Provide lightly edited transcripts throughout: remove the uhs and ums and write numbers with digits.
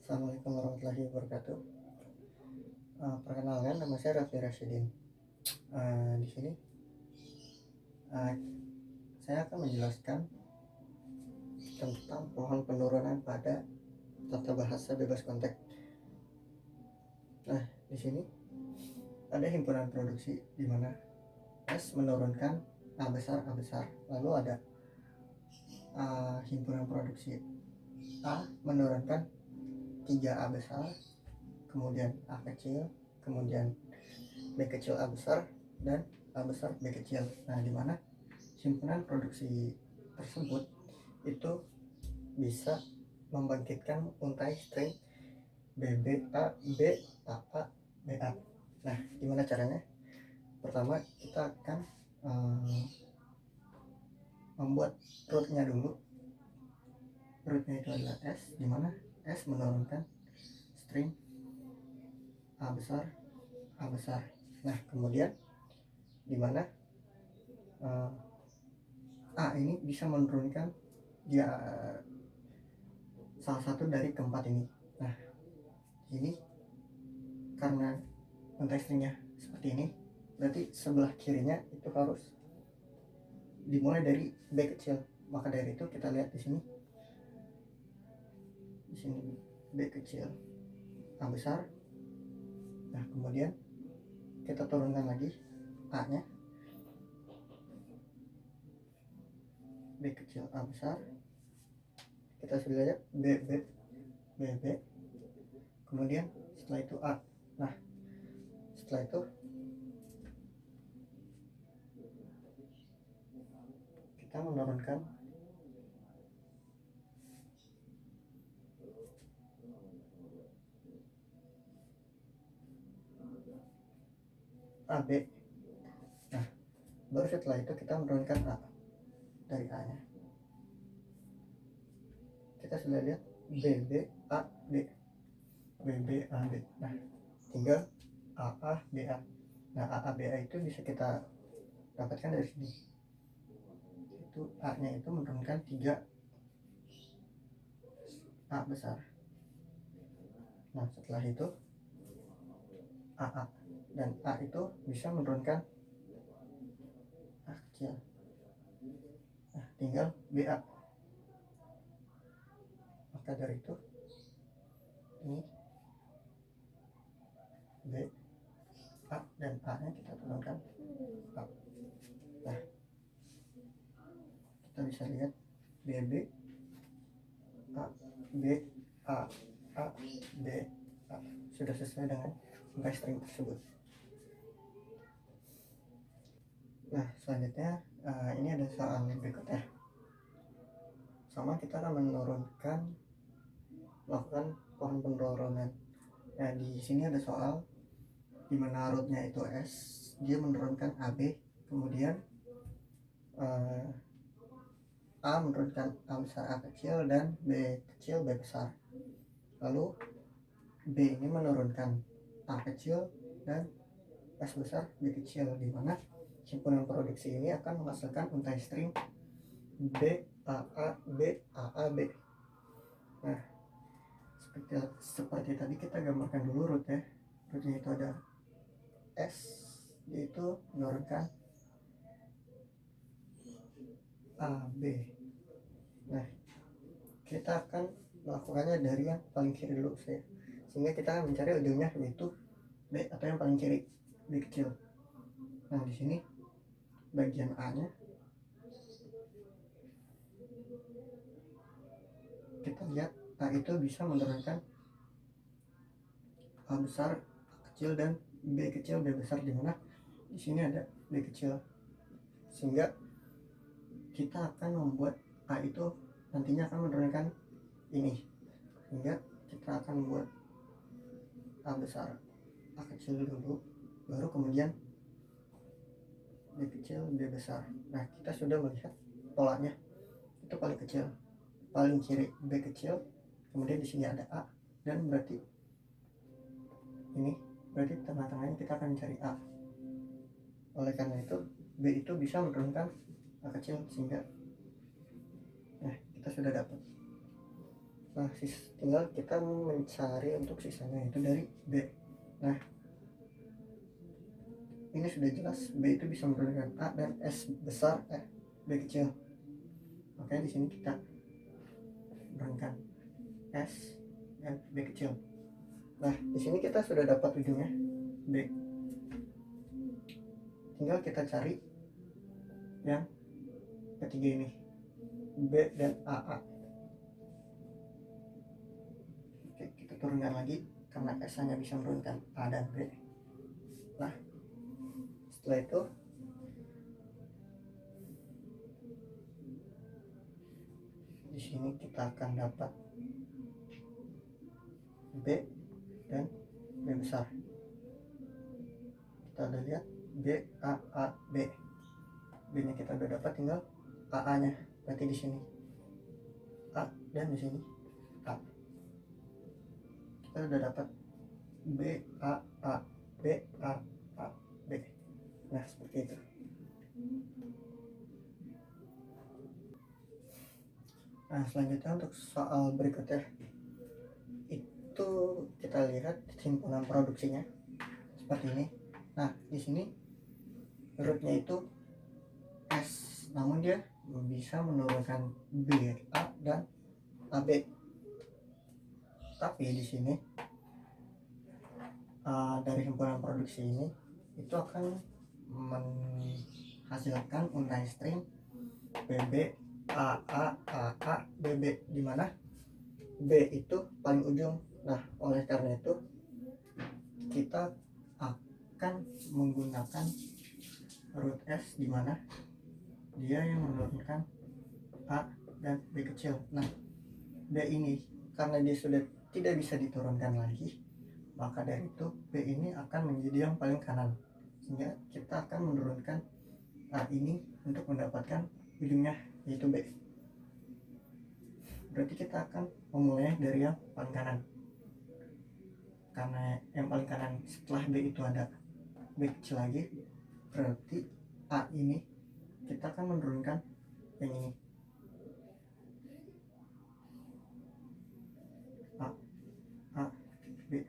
Assalamualaikum warahmatullahi wabarakatuh. Perkenalkan, nama saya Raffi Rasyidin. Di sini saya akan menjelaskan tentang pohon penurunan pada tata bahasa bebas konteks. Nah, di sini ada himpunan produksi di mana S menurunkan A besar. Lalu ada himpunan produksi A menurunkan 3A besar, kemudian A kecil, kemudian B kecil A besar, dan A besar B kecil. Nah, di mana himpunan produksi tersebut itu bisa membangkitkan untai string BBA BAA BA. Nah, gimana caranya? Pertama, kita akan membuat rootnya dulu. Rootnya itu adalah S, di mana S menurunkan string A besar. Nah, kemudian di mana A ini bisa menurunkan dia salah satu dari keempat ini. Nah, ini karena untai stringnya seperti ini, berarti sebelah kirinya itu harus dimulai dari B kecil. Maka dari itu kita lihat di sini B kecil A besar. Nah, kemudian kita turunkan lagi A nya, B kecil A besar. Kita sudah lihat BB. Kemudian setelah itu A. Nah, setelah itu kita menurunkan AB. Nah, baru setelah itu kita menurunkan A dari A nya. Kita sudah lihat BBAB. Nah, tinggal AABA. Nah, AABA itu bisa kita dapatkan dari sini. Itu A nya itu menurunkan 3 A besar. Nah, setelah itu AA, dan A itu bisa menurunkan A kecil. Nah, tinggal BA. Maka dari itu ini B, A, dan A nya kita turunkan A. Nah, kita bisa lihat BB A B A A B A sudah sesuai dengan untai string tersebut. Nah, selanjutnya ini ada soal berikutnya. Sama, kita akan melakukan pohon penurunan. Nah, di sini ada soal di mana rootnya itu S, dia menurunkan AB, kemudian A menurunkan A besar A kecil dan B kecil B besar. Lalu B ini menurunkan A kecil dan S besar B kecil, di mana himpunan produksi ini akan menghasilkan untai string B A A B A A B. Nah, seperti tadi kita gambarkan dulu root ya. Rootnya itu ada S, yaitu menurunkan A B. Nah, kita akan melakukannya dari yang paling kiri dulu saya, sehingga kita akan mencari ujungnya yaitu B atau yang paling kiri, B kecil. Nah, di sini bagian A nya kita lihat A itu bisa menurunkan A besar A kecil dan B kecil B besar, di mana di sini ada B kecil, sehingga kita akan membuat A itu nantinya akan menurunkan ini, sehingga kita akan membuat A besar A kecil dulu, baru kemudian B kecil B besar. Nah, kita sudah melihat polanya, itu paling kecil paling kiri B kecil, kemudian di sini ada A, dan berarti ini berarti tengah-tengahnya kita akan mencari A. Oleh karena itu B itu bisa menurunkan A kecil, sehingga nah, kita sudah dapat Nah, tinggal kita mencari untuk sisanya itu dari B. Nah, ini sudah jelas B itu bisa menurunkan A dan S besar, B kecil. Makanya di sini kita menurunkan S dan B kecil. Nah, di sini kita sudah dapat ujungnya B. Tinggal kita cari yang ketiga ini, B dan AA. Oke, kita turunkan lagi karena S hanya bisa menurunkan A dan B. Nah, setelah itu di sini kita akan dapat B dan B besar. Kita udah lihat B A A B. B nya kita udah dapat, tinggal AA nya. Berarti di sini A dan di sini A. Kita udah dapat B A A B A A B. Nah, seperti itu. Nah, selanjutnya untuk soal berikutnya itu kita lihat simpulan produksinya seperti ini. Nah, di sini rootnya itu S, namun dia bisa menurunkan BA dan AB. Tapi di sini dari himpunan produksi ini itu akan menghasilkan untai string BB AA BB, di mana B itu paling ujung. Nah, oleh karena itu kita akan menggunakan root S, di mana dia yang menurunkan A dan B kecil. Nah, B ini karena dia sudah tidak bisa diturunkan lagi, maka dari itu B ini akan menjadi yang paling kanan, sehingga kita akan menurunkan A ini untuk mendapatkan ujungnya, yaitu B. Berarti kita akan memulai dari yang paling kanan, karena yang paling kanan setelah B itu ada B kecil lagi, berarti A ini kita akan menurunkan yang ini, A B.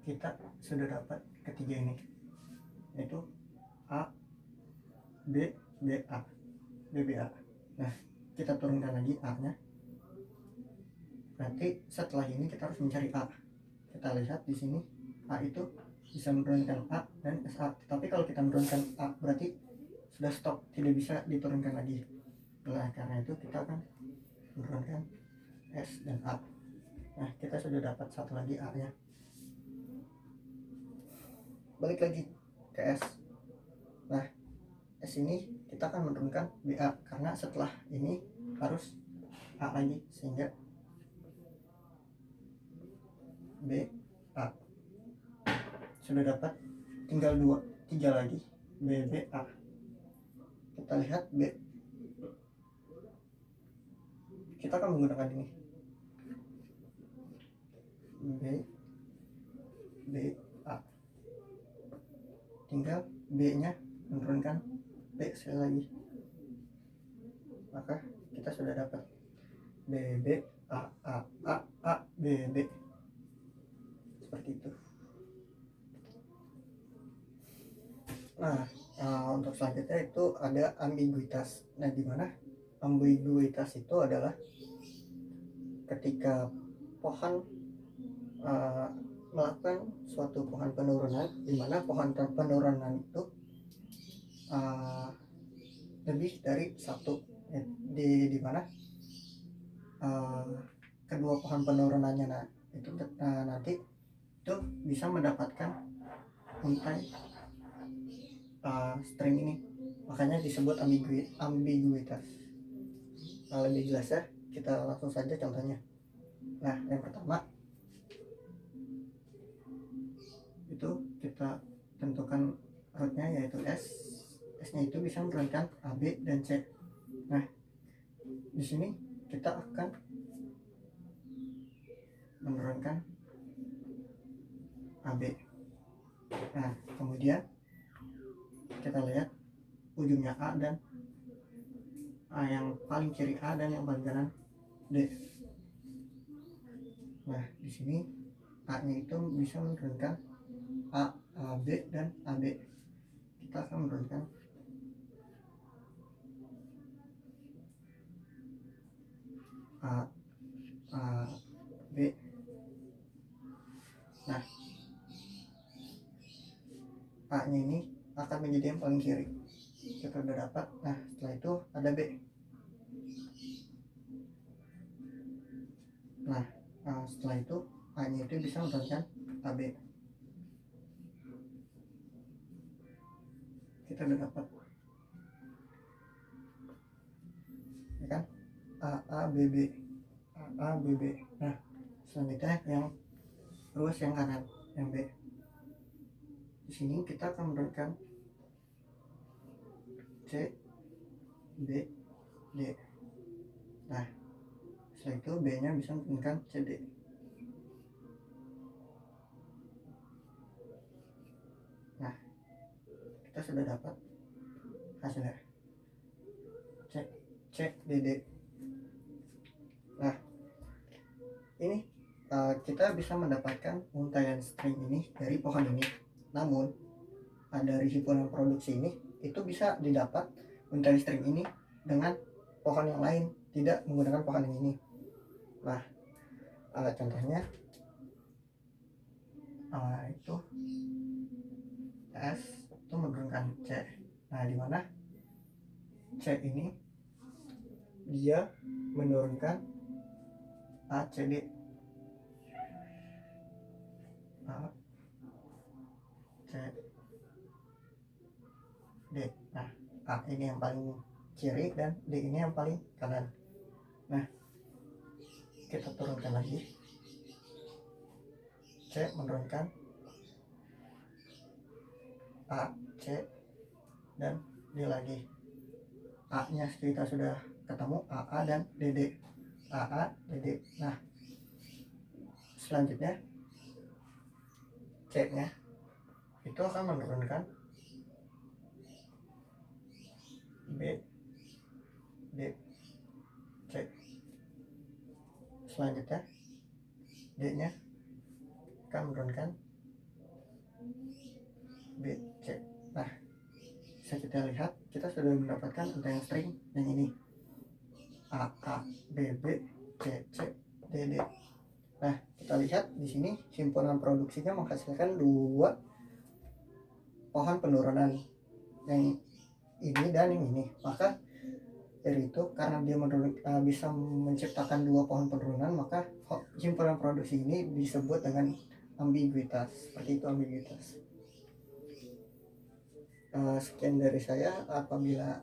Kita sudah dapat ketiga ini, yaitu A B B A B B A. Nah, kita turunkan lagi A nya. Berarti setelah ini kita harus mencari A. Kita lihat di sini A itu bisa menurunkan A dan SA. Tapi kalau kita menurunkan A berarti sudah stop, tidak bisa diturunkan lagi. Nah, karena itu kita akan menurunkan S dan A. Nah, kita sudah dapat satu lagi A nya. Balik lagi ke S. Nah, S ini kita akan menurunkan BA, karena setelah ini harus A lagi, sehingga B A sudah dapat, tinggal 3 lagi B B A. Kita lihat B, kita akan menggunakan ini B B A, tinggal B nya menurunkan B sekali lagi, maka kita sudah dapat B B A A A A B B, seperti itu. Nah, untuk selanjutnya itu ada ambiguitas. Nah, di mana ambiguitas itu adalah ketika pohon melakukan suatu pohon penurunan, di mana pohon penurunan itu lebih dari satu, di mana kedua pohon penurunannya itu nanti itu bisa mendapatkan untai string ini, makanya disebut ambiguitas. Lebih jelasnya kita langsung saja contohnya. Nah, yang pertama itu kita tentukan rootnya, yaitu S nya itu bisa menurunkan A, B, dan C. Nah, di sini kita akan menurunkan AB. Nah, kemudian kita lihat ujungnya A dan A, yang paling kiri A dan yang paling kanan D. Nah, di sini A-nya itu bisa menurunkan A, AB, dan AB. Kita akan menurunkan A, A, B. Nah, A-nya ini akan menjadi yang paling kiri. Kita udah dapat. Nah, setelah itu ada B. Nah, setelah itu A-nya itu bisa menurunkan AB. Kita udah dapat, ya kan? AABB, AABB. Nah, selanjutnya yang ruas yang kanan, yang B. Di sini kita akan menurunkan C, B, D. Nah, setelah itu B-nya bisa menurunkan CD. Nah, kita sudah dapat hasilnya C, C, D, D. Nah, ini kita bisa mendapatkan untaian string ini dari pohon ini. Namun, dari himpunan produksi ini itu bisa didapat untaian string ini dengan pohon yang lain, tidak menggunakan pohon yang ini. Nah, contohnya itu S itu menurunkan C. Nah, di mana C ini dia menurunkan A, C, D. A, C, D. Nah, A ini yang paling kiri dan D ini yang paling kanan. Nah, kita turunkan lagi. C menurunkan A, C, dan D lagi. A nya kita sudah ketemu, AA dan DD. AA, DD. Nah, selanjutnya C nya itu akan menurunkan B, D, C. Selanjutnya D nya akan menurunkan B, C. Nah, bisa kita lihat kita sudah mendapatkan untaian string yang ini A, A, B, B, C, C, D, D. Nah, kita lihat di sini himpunan produksinya menghasilkan dua pohon penurunan, yang ini dan yang ini. Maka dari itu, karena dia bisa menciptakan dua pohon penurunan, maka himpunan produksi ini disebut dengan ambiguitas. Seperti itu ambiguitas. Sekian dari saya. Apabila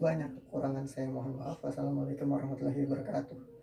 banyak kekurangan saya mohon maaf. Wassalamualaikum warahmatullahi wabarakatuh.